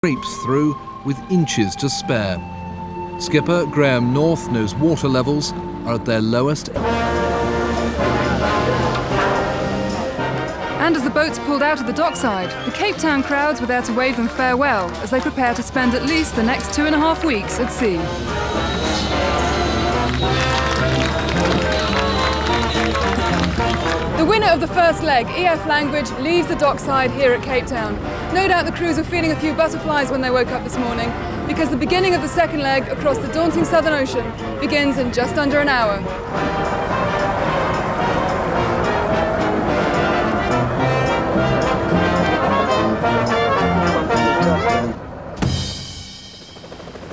creeps through with inches to spare. Skipper Graham North knows water levels are at their lowest. And as the boats pulled out of the dockside, the Cape Town crowds were there to wave them farewell as they prepare to spend at least the next 2.5 weeks at sea. The winner of the first leg, EF Language, leaves the dockside here at Cape Town. No doubt the crews were feeling a few butterflies when they woke up this morning, because the beginning of the second leg across the daunting Southern Ocean begins in just under an hour.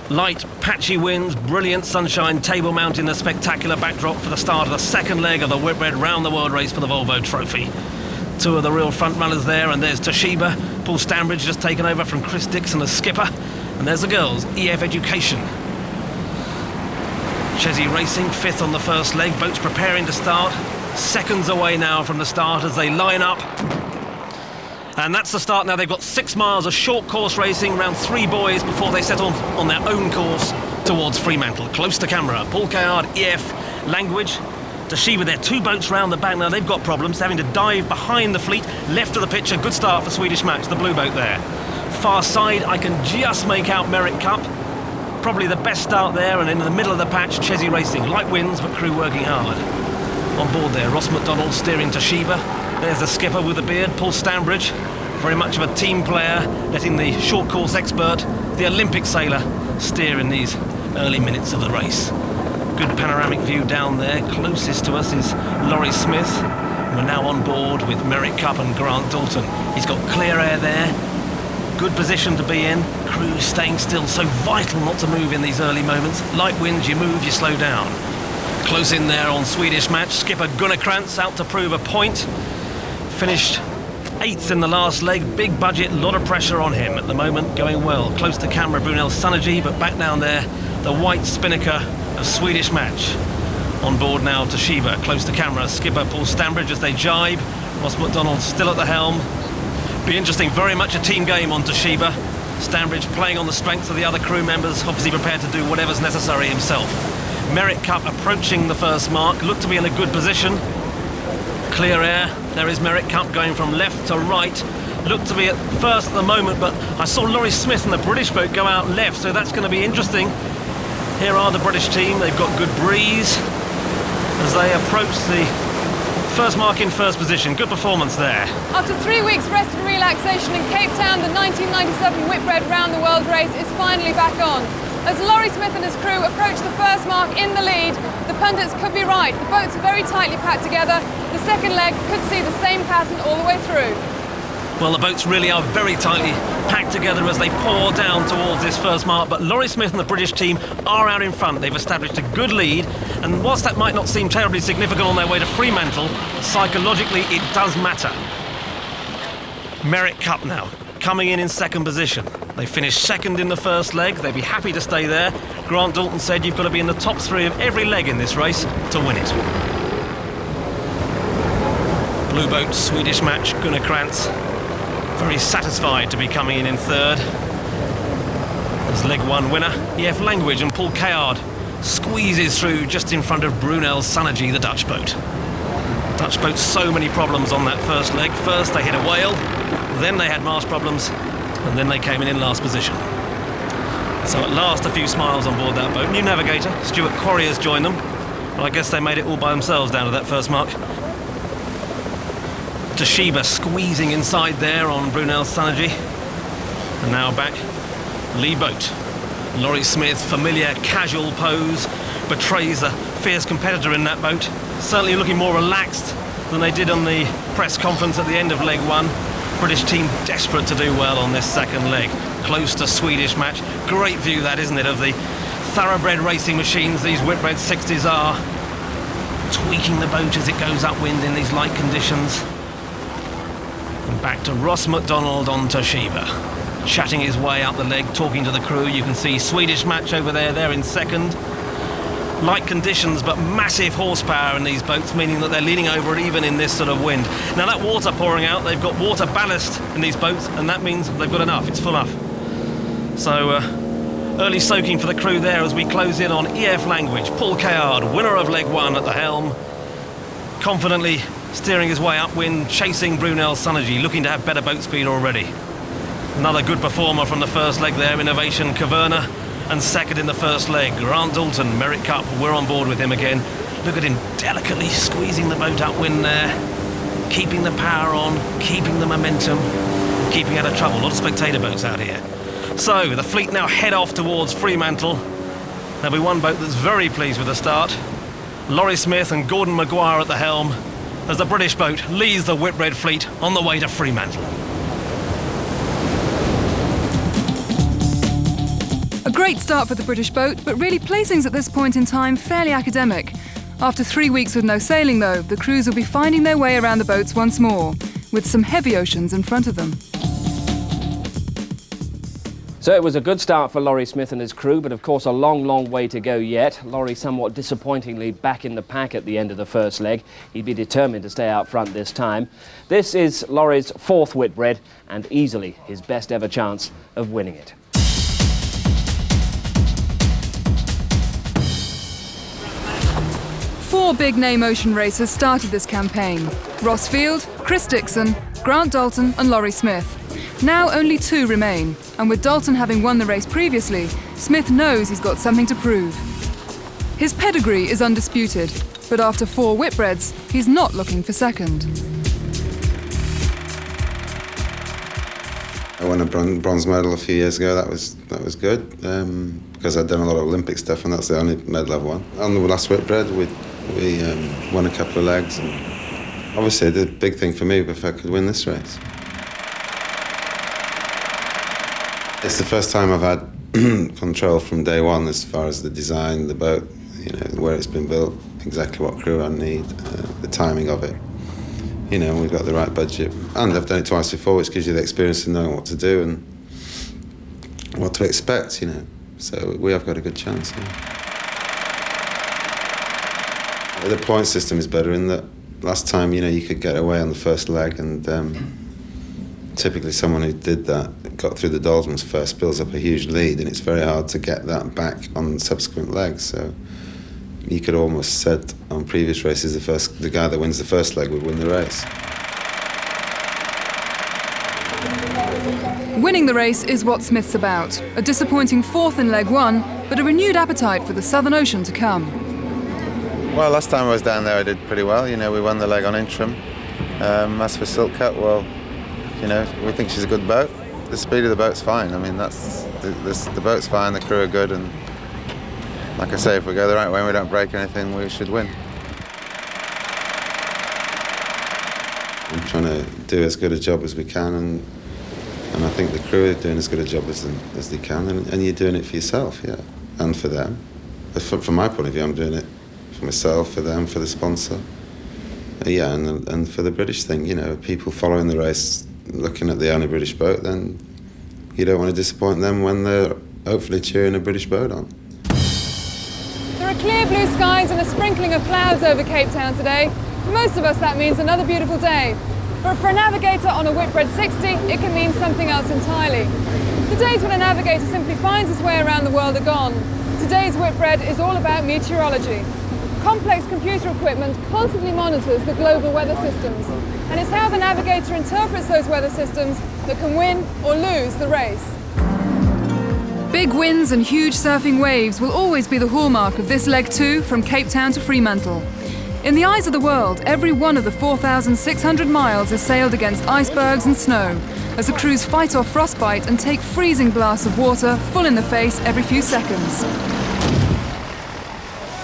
Light, patchy winds, brilliant sunshine, Table Mountain, a spectacular backdrop for the start of the second leg of the Whitbread Round the World race for the Volvo Trophy. Two of the real front runners there, and there's Toshiba. Paul Stambridge just taken over from Chris Dixon as skipper. And there's the girls, EF Education. Chessie Racing, fifth on the first leg, boats preparing to start. Seconds away now from the start as they line up. And that's the start now. They've got 6 miles of short course racing, around 3 buoys before they set on their own course towards Fremantle. Close to camera, Paul Cayard, EF Language. Toshiba, there 2 boats round the back now. They've got problems, having to dive behind the fleet, left of the picture. Good start for Swedish Match, the blue boat there. Far side, I can just make out Merit Cup. Probably the best start there, and in the middle of the patch, Chessie Racing. Light winds, but crew working hard. On board there, Ross McDonald steering Toshiba. There's the skipper with the beard, Paul Stambridge. Very much of a team player, letting the short course expert, the Olympic sailor, steer in these early minutes of the race. Good panoramic view down there. Closest to us is Laurie Smith. We're now on board with Merit Cup and Grant Dalton. He's got clear air there. Good position to be in. Crew staying still, so vital not to move in these early moments. Light winds, you move, you slow down. Close in there on Swedish Match. Skipper Gunnar Krantz out to prove a point. Finished 8th in the last leg. Big budget, a lot of pressure on him at the moment. Going well. Close to camera, Brunel Sanergy, but back down there, the white spinnaker of Swedish Match. On board now, Toshiba. Close to camera, skipper Paul Stambridge as they jibe. Ross McDonald still at the helm. Be interesting, very much a team game on Toshiba. Stambridge playing on the strengths of the other crew members, obviously prepared to do whatever's necessary himself. Merit Cup approaching the first mark, looked to be in a good position. Clear air, there is Merit Cup going from left to right. Looked to be at first at the moment, but I saw Laurie Smith and the British boat go out left, so that's going to be interesting. Here are the British team, they've got good breeze as they approach the first mark in first position. Good performance there. After 3 weeks rest and relaxation in Cape Town, the 1997 Whitbread Round the World race is finally back on. As Laurie Smith and his crew approach the first mark in the lead, the pundits could be right. The boats are very tightly packed together. The second leg could see the same pattern all the way through. Well, the boats really are very tightly packed together as they pour down towards this first mark, but Laurie Smith and the British team are out in front. They've established a good lead, and whilst that might not seem terribly significant on their way to Fremantle, psychologically it does matter. Merit Cup now, coming in second position. They finished second in the first leg. They'd be happy to stay there. Grant Dalton said you've got to be in the top 3 of every leg in this race to win it. Blue boat, Swedish Match, Gunnar Krantz. Very satisfied to be coming in third. As leg 1 winner, EF Language and Paul Cayard squeezes through just in front of Brunel Sanergy, the Dutch boat. Dutch boat, so many problems on that first leg. First they hit a whale, then they had mast problems, and then they came in last position. So at last a few smiles on board that boat. New navigator, Stuart Quarrier's joined them, but I guess they made it all by themselves down to that first mark. Toshiba squeezing inside there on Brunel Sanergy. And now back, lead boat. Laurie Smith, familiar casual pose, betrays a fierce competitor in that boat. Certainly looking more relaxed than they did on the press conference at the end of leg 1. British team desperate to do well on this second leg. Close to Swedish Match. Great view that, isn't it, of the thoroughbred racing machines these Whitbread 60s are. Tweaking the boat as it goes upwind in these light conditions. And back to Ross McDonald on Toshiba. Chatting his way out the leg, talking to the crew. You can see Swedish Match over there, they're in second. Light conditions, but massive horsepower in these boats, meaning that they're leaning over it even in this sort of wind. Now that water pouring out, they've got water ballast in these boats, and that means they've got enough, it's full enough. So early soaking for the crew there as we close in on EF Language. Paul Cayard, winner of leg 1 at the helm, confidently steering his way upwind, chasing Brunel Sunnergy, looking to have better boat speed already. Another good performer from the first leg there, Innovation Caverna, and second in the first leg, Grant Dalton, Merit Cup, we're on board with him again. Look at him delicately squeezing the boat upwind there, keeping the power on, keeping the momentum, keeping out of trouble. A lot of spectator boats out here. So the fleet now head off towards Fremantle. There'll be one boat that's very pleased with the start. Laurie Smith and Gordon Maguire at the helm as the British boat leads the Whitbread fleet on the way to Fremantle. A great start for the British boat, but really placings at this point in time fairly academic. After 3 weeks with no sailing though, the crews will be finding their way around the boats once more, with some heavy oceans in front of them. So it was a good start for Laurie Smith and his crew, but of course a long, long way to go yet. Laurie somewhat disappointingly back in the pack at the end of the first leg. He'd be determined to stay out front this time. This is Laurie's 4th Whitbread and easily his best ever chance of winning it. Four big-name ocean racers started this campaign. Ross Field, Chris Dixon, Grant Dalton and Laurie Smith. Now only 2 remain, and with Dalton having won the race previously, Smith knows he's got something to prove. His pedigree is undisputed, but after 4 Whitbreads, he's not looking for second. I won a bronze medal a few years ago. That was good because I'd done a lot of Olympic stuff, and that's the only medal I've won. On the last Whitbread, we won a couple of legs, and obviously the big thing for me if I could win this race. It's the first time I've had control from day one as far as the design, the boat, you know, where it's been built, exactly what crew I need, the timing of it. You know, we've got the right budget. And I've done it twice before, which gives you the experience of knowing what to do and what to expect, you know. So we have got a good chance. Yeah. The point system is better in that last time, you know, you could get away on the first leg, and typically someone who did that got through the Dolmans first builds up a huge lead, and it's very hard to get that back on subsequent legs. So you could almost said on previous races the guy that wins the first leg would win the race. Winning the race is what Smith's about. A disappointing 4th in leg 1, but a renewed appetite for the Southern Ocean to come. Well, last time I was down there I did pretty well. You know, we won the leg on interim. As for Silk Cut, well, you know, we think she's a good boat. The speed of the boat's fine. I mean, the boat's fine, the crew are good, and like I say, if we go the right way and we don't break anything, we should win. I'm trying to do as good a job as we can, and I think the crew are doing as good a job as they can, and you're doing it for yourself, yeah, and for them. But from my point of view, I'm doing it for myself, for them, for the sponsor, yeah, and for the British thing. You know, people following the race, looking at the only British boat, then you don't want to disappoint them when they're hopefully cheering a British boat on. There are clear blue skies and a sprinkling of clouds over Cape Town today. For most of us, that means another beautiful day. But for a navigator on a Whitbread 60, it can mean something else entirely. The days when a navigator simply finds his way around the world are gone. Today's Whitbread is all about meteorology. Complex computer equipment constantly monitors the global weather systems, and it's how the navigator interprets those weather systems that can win or lose the race. Big winds and huge surfing waves will always be the hallmark of this leg 2 from Cape Town to Fremantle. In the eyes of the world, every one of the 4,600 miles is sailed against icebergs and snow, as the crews fight off frostbite and take freezing blasts of water full in the face every few seconds.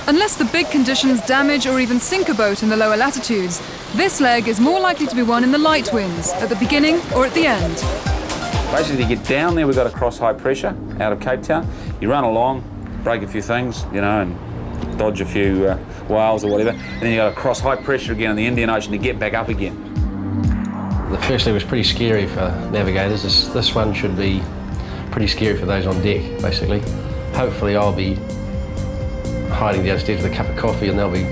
Unless the big conditions damage or even sink a boat in the lower latitudes, this leg is more likely to be won in the light winds, at the beginning or at the end. Basically, to get down there, we've got to cross high pressure out of Cape Town. You run along, break a few things, you know, and dodge a few whales or whatever, and then you've got to cross high pressure again in the Indian Ocean to get back up again. The first leg was pretty scary for navigators. This one should be pretty scary for those on deck, basically. Hopefully I'll be hiding downstairs with a cup of coffee and they'll be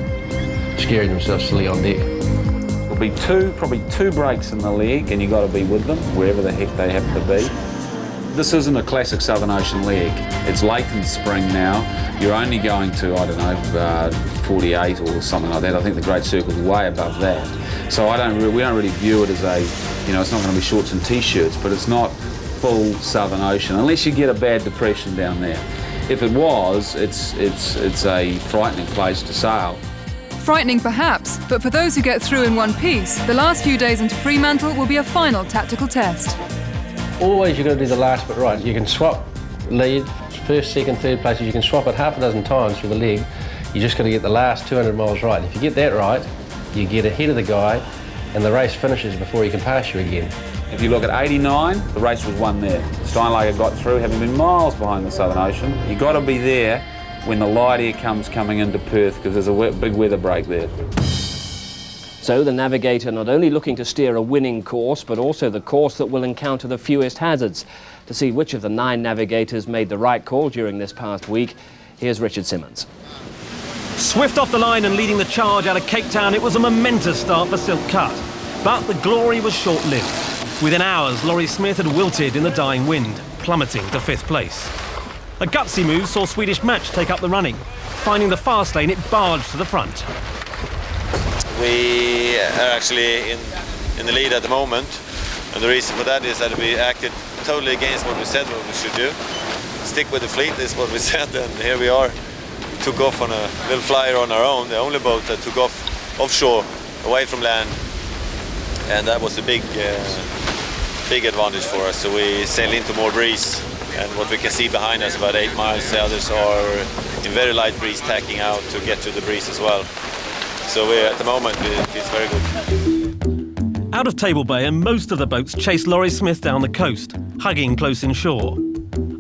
scaring themselves silly on deck. There'll be probably two breaks in the leg, and you've got to be with them wherever the heck they happen to be. this isn't a classic Southern Ocean leg. It's late in spring now. You're only going to, I don't know, 48 or something like that. I think the Great Circle's way above that. So we don't really view it as a, you know, it's not going to be shorts and t-shirts, but it's not full Southern Ocean, unless you get a bad depression down there. If it was, it's a frightening place to sail. Frightening perhaps, but for those who get through in one piece, the last few days into Fremantle will be a final tactical test. Always you've got to do the last bit right. You can swap lead, first, second, third places. You can swap it half a dozen times through the leg. You just got to get the last 200 miles right. If you get that right, you get ahead of the guy and the race finishes before he can pass you again. If you look at 89, the race was won there. Steinlager got through, having been miles behind the Southern Ocean. You've got to be there when the light air comes coming into Perth, because there's a big weather break there. So the navigator not only looking to steer a winning course, but also the course that will encounter the fewest hazards. To see which of the 9 navigators made the right call during this past week, here's Richard Simmons. Swift off the line and leading the charge out of Cape Town, it was a momentous start for Silk Cut. But the glory was short-lived. Within hours, Laurie Smith had wilted in the dying wind, plummeting to 5th place. A gutsy move saw Swedish Match take up the running. Finding the fast lane, it barged to the front. We are actually in the lead at the moment, and the reason for that is that we acted totally against what we said what we should do. Stick with the fleet is what we said, and here we are. Took off on a little flyer on our own, the only boat that took off offshore, away from land, and that was a big advantage for us. So we sailed into more breeze, and what we can see behind us, about 8 miles, the others are in very light breeze tacking out to get to the breeze as well. So at the moment it feels very good. Out of Table Bay, and most of the boats chased Laurie Smith down the coast, hugging close inshore.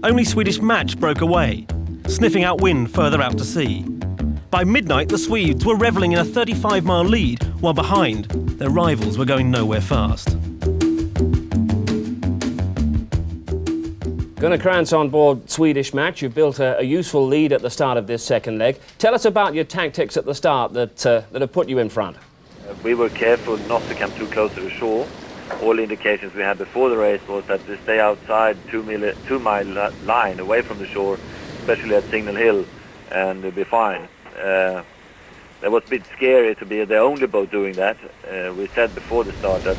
Only Swedish Match broke away, sniffing out wind further out to sea. By midnight, the Swedes were revelling in a 35-mile lead, while behind, their rivals were going nowhere fast. Gunnar Krantz on board Swedish Match. You've built a useful lead at the start of this second leg. Tell us about your tactics at the start that have put you in front. We were careful not to come too close to the shore. All indications we had before the race was that to stay outside 2-mile line away from the shore, especially at Signal Hill, and it'll be fine. That was a bit scary to be the only boat doing that. We said before the start that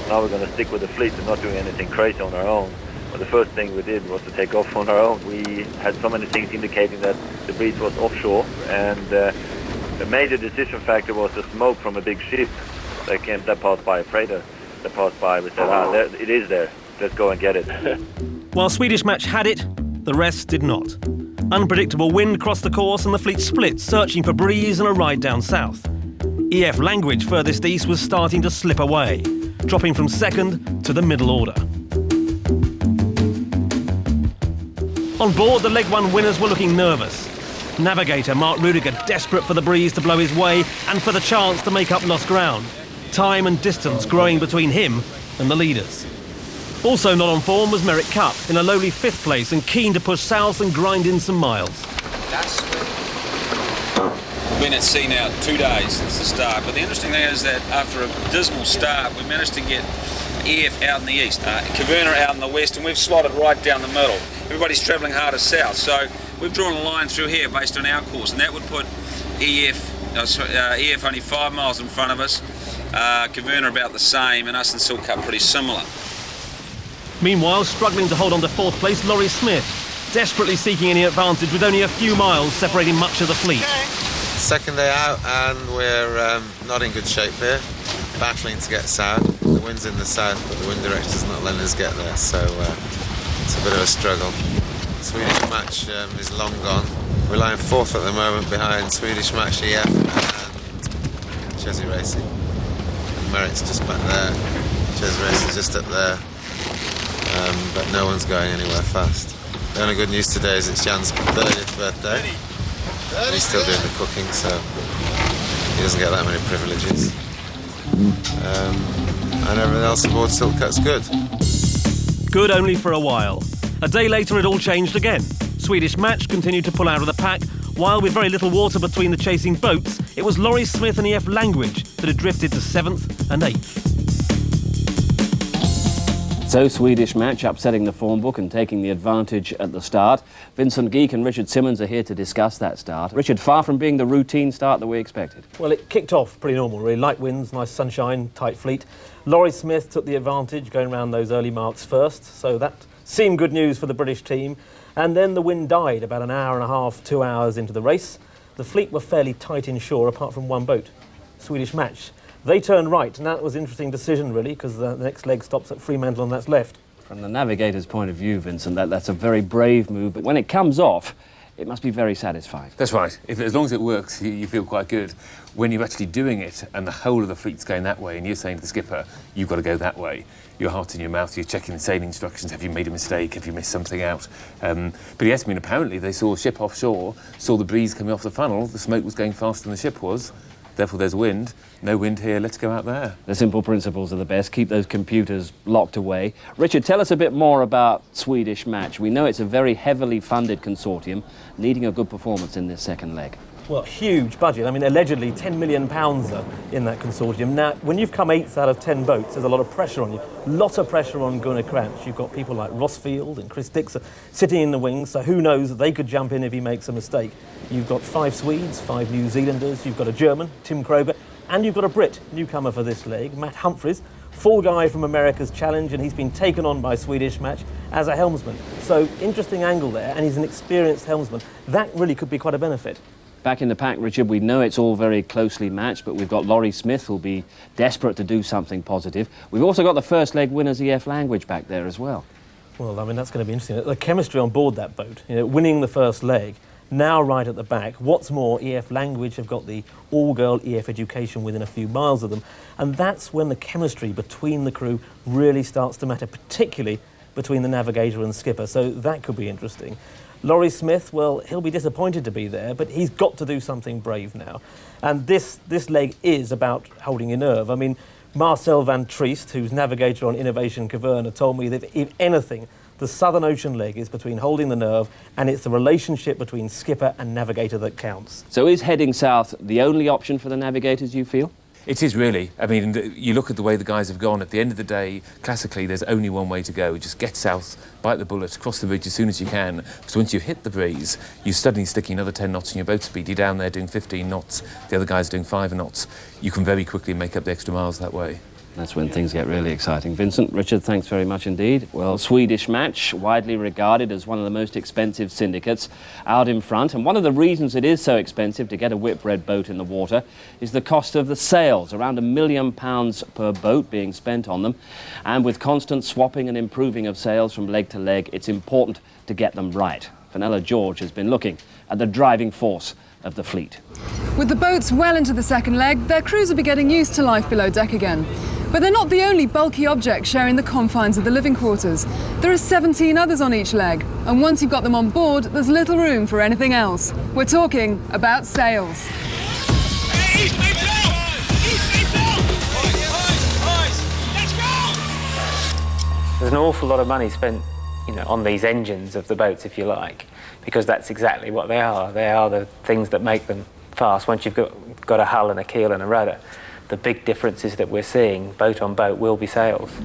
now we're going to stick with the fleet and not doing anything crazy on our own. But the first thing we did was to take off on our own. We had so many things indicating that the breeze was offshore, and the major decision factor was the smoke from a big ship that passed by, a freighter that passed by. We said, there, it is there, let's go and get it. While Swedish Match had it, the rest did not. Unpredictable wind crossed the course and the fleet split, searching for breeze and a ride down south. EF Language furthest east was starting to slip away, dropping from second to the middle order. On board, the Leg 1 winners were looking nervous. Navigator Mark Rudiger desperate for the breeze to blow his way and for the chance to make up lost ground. Time and distance growing between him and the leaders. Also not on form was Merrick Cup, in a lowly 5th place and keen to push south and grind in some miles. We've been at sea now 2 days since the start, but the interesting thing is that after a dismal start, we managed to get EF out in the east, Caverna out in the west, and we've slotted right down the middle. Everybody's travelling harder south, so we've drawn a line through here based on our course, and that would put EF only 5 miles in front of us, Caverna about the same, and us and Silk Cut pretty similar. Meanwhile, struggling to hold on to 4th place, Laurie Smith, desperately seeking any advantage with only a few miles separating much of the fleet. Second day out, and we're not in good shape here, battling to get south. The wind's in the south, but the wind direction's not letting us get there, so it's a bit of a struggle. Swedish Match is long gone. We're lying 4th at the moment behind Swedish Match, EF and Chesney Racing. And Merrick's just back there. Chesney Racing's just up there. But no one's going anywhere fast. The only good news today is it's Jan's 30th birthday. And he's still doing the cooking, so he doesn't get that many privileges. And everything else aboard Silk Cut's good. Good only for a while. A day later it all changed again. Swedish Match continued to pull out of the pack, while with very little water between the chasing boats, it was Laurie Smith and EF Language that had drifted to 7th and 8th. So Swedish Match upsetting the form book and taking the advantage at the start. Vincent Geek and Richard Simmons are here to discuss that start. Richard, far from being the routine start that we expected. Well, it kicked off pretty normal, really. Light winds, nice sunshine, tight fleet. Laurie Smith took the advantage, going around those early marks first, so that seemed good news for the British team. And then the wind died about an hour and a half, 2 hours into the race. The fleet were fairly tight inshore, apart from one boat, Swedish Match. They turned right, and that was an interesting decision, really, because the next leg stops at Fremantle and that's left. From the navigator's point of view, Vincent, that's a very brave move, but when it comes off, it must be very satisfying. That's right. As long as it works, you feel quite good. When you're actually doing it and the whole of the fleet's going that way and you're saying to the skipper, you've got to go that way, your heart's in your mouth, you're checking the sailing instructions, have you made a mistake, have you missed something out? But yes, I mean, apparently they saw a ship offshore, saw the breeze coming off the funnel, the smoke was going faster than the ship was, therefore there's wind. No wind here, let's go out there. The simple principles are the best. Keep those computers locked away. Richard, tell us a bit more about Swedish Match. We know it's a very heavily funded consortium, needing a good performance in this second leg. Well, huge budget. I mean, allegedly £10 million are in that consortium. Now, when you've come 8th out of 10 boats, there's a lot of pressure on you. Lot of pressure on Gunnar Krantz. You've got people like Rossfield and Chris Dixon sitting in the wings, so who knows that they could jump in if he makes a mistake. You've got 5 Swedes, 5 New Zealanders, you've got a German, Tim Kroger, and you've got a Brit, newcomer for this leg, Matt Humphries, full guy from America's Challenge, and he's been taken on by Swedish Match as a helmsman. So, interesting angle there, and he's an experienced helmsman. That really could be quite a benefit. Back in the pack, Richard, we know it's all very closely matched, but we've got Laurie Smith, who'll be desperate to do something positive. We've also got the first leg winner's EF Language back there as well. Well, I mean, that's going to be interesting. The chemistry on board that boat, you know, winning the first leg, now right at the back. What's more, EF Language have got the all-girl EF Education within a few miles of them, and that's when the chemistry between the crew really starts to matter, particularly between the navigator and skipper, so that could be interesting. Laurie Smith, well, he'll be disappointed to be there, but he's got to do something brave now. And this leg is about holding your nerve. I mean, Marcel van Triest, who's navigator on Innovation Caverna, told me that if anything, the Southern Ocean leg is between holding the nerve, and it's the relationship between skipper and navigator that counts. So is heading south the only option for the navigators, you feel? It is really. I mean, you look at the way the guys have gone. At the end of the day, classically, there's only one way to go. Just get south, bite the bullet, cross the bridge as soon as you can. So once you hit the breeze, you're suddenly sticking another 10 knots in your boat speed. You're down there doing 15 knots. The other guy's doing 5 knots. You can very quickly make up the extra miles that way. That's when things get really exciting. Vincent, Richard, thanks very much indeed. Well, Swedish Match, widely regarded as one of the most expensive syndicates, out in front. And one of the reasons it is so expensive to get a Whitbread boat in the water is the cost of the sails, around £1 million per boat being spent on them. And with constant swapping and improving of sails from leg to leg, it's important to get them right. Fenella George has been looking at the driving force of the fleet. With the boats well into the second leg, their crews will be getting used to life below deck again. But they're not the only bulky object sharing the confines of the living quarters. There are 17 others on each leg, and once you've got them on board, there's little room for anything else. We're talking about sails. There's an awful lot of money spent, you know, on these engines of the boats, if you like, because that's exactly what they are. They are the things that make them fast. Once you've got a hull and a keel and a rudder, the big differences that we're seeing, boat on boat, will be sails.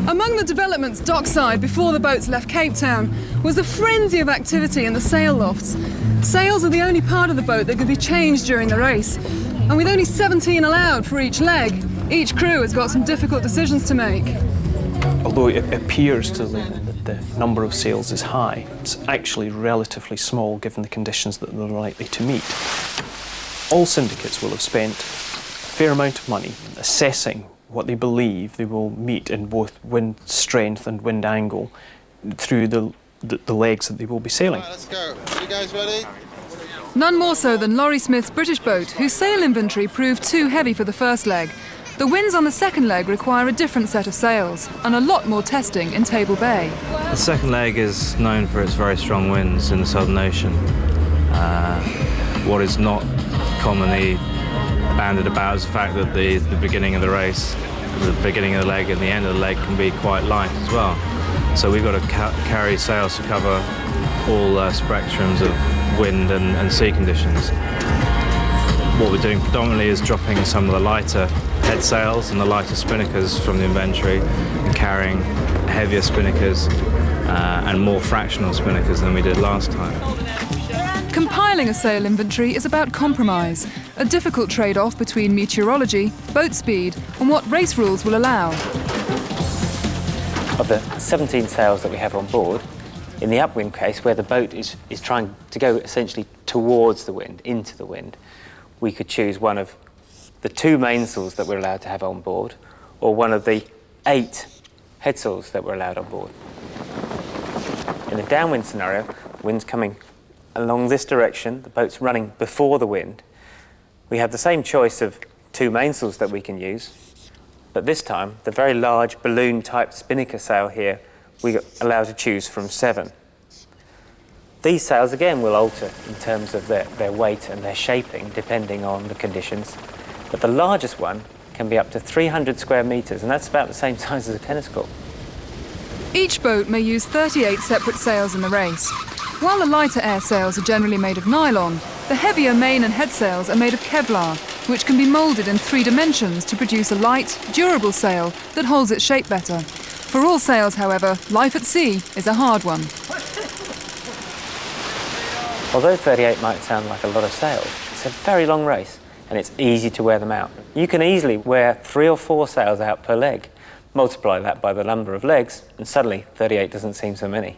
Among the developments dockside before the boats left Cape Town was a frenzy of activity in the sail lofts. Sails are the only part of the boat that can be changed during the race. And with only 17 allowed for each leg, each crew has got some difficult decisions to make. Although it appears to that the number of sails is high, it's actually relatively small given the conditions that they're likely to meet. All syndicates will have spent a fair amount of money assessing what they believe they will meet in both wind strength and wind angle through the legs that they will be sailing. Right, let's go. Are you guys ready? None more so than Laurie Smith's British boat, whose sail inventory proved too heavy for the first leg. The winds on the second leg require a different set of sails and a lot more testing in Table Bay. The second leg is known for its very strong winds in the Southern Ocean. What is not commonly banded about is the fact that the beginning of the race, the beginning of the leg and the end of the leg can be quite light as well. So we've got to carry sails to cover all spectrums of wind and sea conditions. What we're doing predominantly is dropping some of the lighter head sails and the lighter spinnakers from the inventory and carrying heavier spinnakers and more fractional spinnakers than we did last time. Compiling a sail inventory is about compromise, a difficult trade-off between meteorology, boat speed, and what race rules will allow. Of the 17 sails that we have on board, in the upwind case, where the boat is trying to go essentially towards the wind, into the wind, we could choose one of the 2 mainsails that we're allowed to have on board, or one of the 8 headsails that we're allowed on board. In the downwind scenario, the wind's coming along this direction, the boat's running before the wind. We have the same choice of 2 mainsails that we can use, but this time, the very large balloon-type spinnaker sail here, we're allowed to choose from 7. These sails, again, will alter in terms of their weight and their shaping, depending on the conditions. But the largest one can be up to 300 square metres, and that's about the same size as a tennis court. Each boat may use 38 separate sails in the race. While the lighter air sails are generally made of nylon, the heavier main and head sails are made of Kevlar, which can be moulded in 3 dimensions to produce a light, durable sail that holds its shape better. For all sails, however, life at sea is a hard one. Although 38 might sound like a lot of sails, it's a very long race and it's easy to wear them out. You can easily wear 3 or 4 sails out per leg. Multiply that by the number of legs and suddenly 38 doesn't seem so many.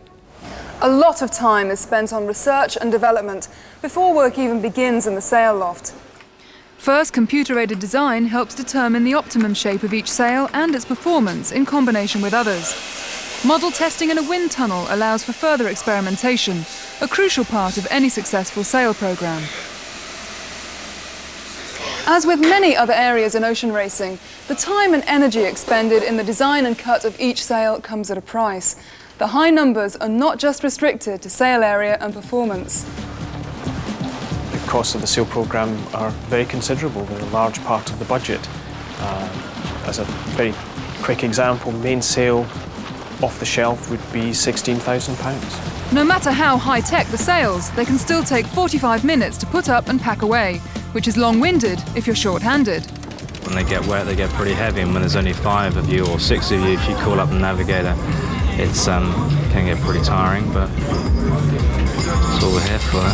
A lot of time is spent on research and development before work even begins in the sail loft. First, computer-aided design helps determine the optimum shape of each sail and its performance in combination with others. Model testing in a wind tunnel allows for further experimentation, a crucial part of any successful sail programme. As with many other areas in ocean racing, the time and energy expended in the design and cut of each sail comes at a price. The high numbers are not just restricted to sail area and performance. The costs of the sail programme are very considerable. They're a large part of the budget. As a very quick example, mainsail off the shelf would be £16,000. No matter how high-tech the sails, they can still take 45 minutes to put up and pack away, which is long-winded if you're short-handed. When they get wet, they get pretty heavy, and when there's only 5 of you or 6 of you, if you call up the navigator, it's can get pretty tiring, but that's what we're here for.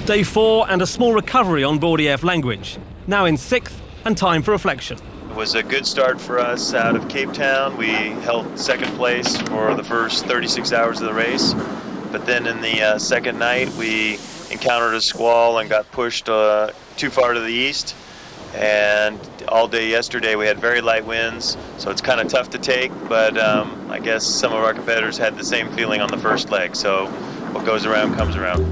Day 4 and a small recovery on board EF Language. Now in 6th and time for reflection. It was a good start for us out of Cape Town. We held 2nd place for the first 36 hours of the race. But then in the 2nd night, we encountered a squall and got pushed too far to the east. And all day yesterday we had very light winds, so it's kind of tough to take, but I guess some of our competitors had the same feeling on the first leg, so what goes around comes around.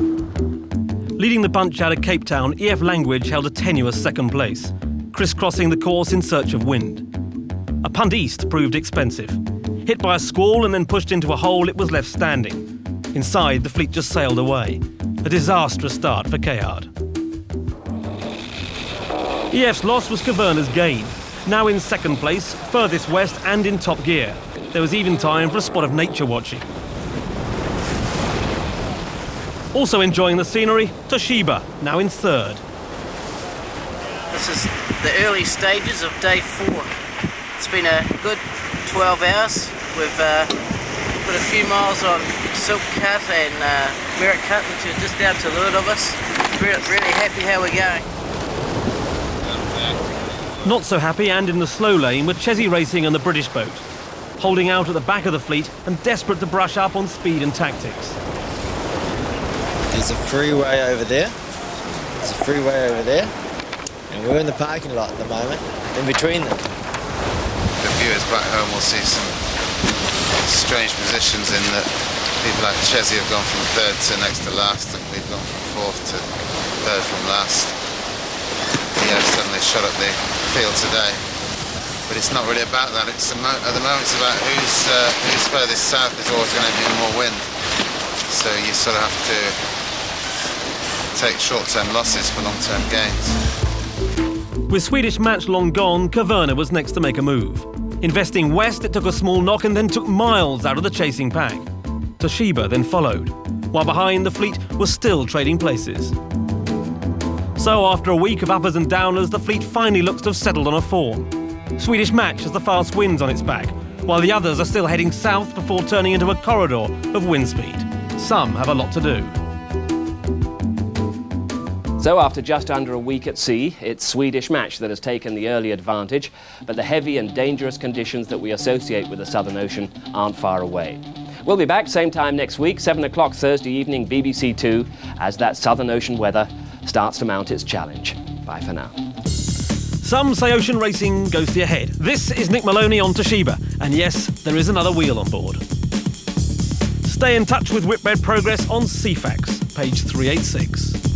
Leading the bunch out of Cape Town, EF Language held a tenuous 2nd place, crisscrossing the course in search of wind. A punt east proved expensive. Hit by a squall and then pushed into a hole, it was left standing. Inside, the fleet just sailed away. A disastrous start for Kehard. EF's loss was Caverna's gain. Now in 2nd place, furthest west and in top gear. There was even time for a spot of nature watching. Also enjoying the scenery, Toshiba, now in 3rd. This is the early stages of day 4. It's been a good 12 hours. We've put a few miles on Silk Cut and Merit Cut, which are just down to the leeward of us. Really happy how we're going. Not so happy and in the slow lane were Chesney Racing and the British boat, holding out at the back of the fleet and desperate to brush up on speed and tactics. There's a freeway over there. There's a freeway over there. And we're in the parking lot at the moment, in between them. The viewers back home will see some strange positions in that people like Chesney have gone from 3rd to next to last, and we've gone from 4th to 3rd from last. Suddenly shot up the field today, but it's not really about that. It's at the moment it's about who's furthest south is always going to be more wind, so you sort of have to take short-term losses for long-term gains. With Swedish match long gone, Caverna was next to make a move. Investing west, it took a small knock and then took miles out of the chasing pack. Toshiba then followed. while behind the fleet was still trading places. So after a week of uppers and downers, the fleet finally looks to have settled on a form. Swedish Match has the fast winds on its back, while the others are still heading south before turning into a corridor of wind speed. Some have a lot to do. So after just under a week at sea, it's Swedish Match that has taken the early advantage, but the heavy and dangerous conditions that we associate with the Southern Ocean aren't far away. We'll be back same time next week, 7 o'clock Thursday evening, BBC 2, as that Southern Ocean weather starts to mount its challenge. Bye for now. Some say ocean racing goes to your head. This is Nick Maloney on Toshiba, and yes, there is another wheel on board. Stay in touch with Whitbread progress on CFAX, page 386.